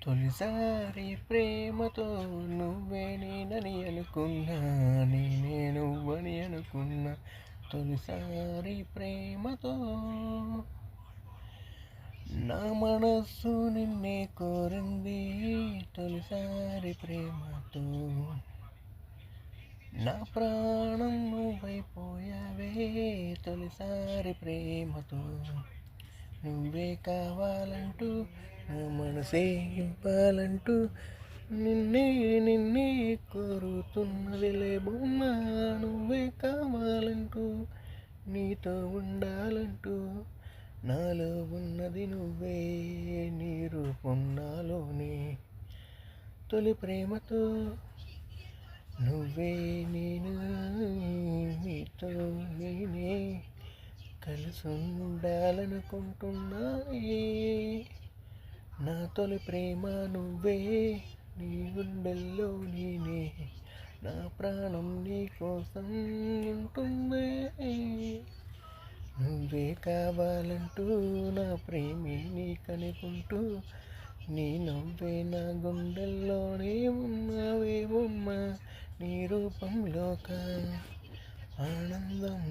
తొలిసారి ప్రేమతో నువ్వే నేనని అనుకున్నా, నేనే నువ్వని అనుకున్నా. తొలిసారి ప్రేమతో నా మనస్సు నిన్నే కోరింది. తొలిసారి ప్రేమతో నా ప్రాణం నువ్వైపోయావే. తొలిసారి ప్రేమతో నువ్వే కావాలంటూ నా మనసే ఇవ్వాలంటూ నిన్నే నిన్నే కోరుతున్నదిలే బొమ్మ. నువ్వే కావాలంటూ నీతో ఉండాలంటూ నాలో ఉన్నది నువ్వే, నీ రూపం నాలోనే. తొలి ప్రేమతో నువ్వే నేను, నీతో నేనే కలిసి ఉండాలనుకుంటున్నానే. నా తొలి ప్రేమ నువ్వే, నీ గుండెల్లో నేనే, నా ప్రాణం నీ కోసం ఉంటుందే. నువ్వే కావాలంటూ నా ప్రేమే నీకనుకుంటూ నీ నవ్వే నా గుండెల్లోనే ఉన్నావే బొమ్మ. నీ రూపంలోక ఆనందం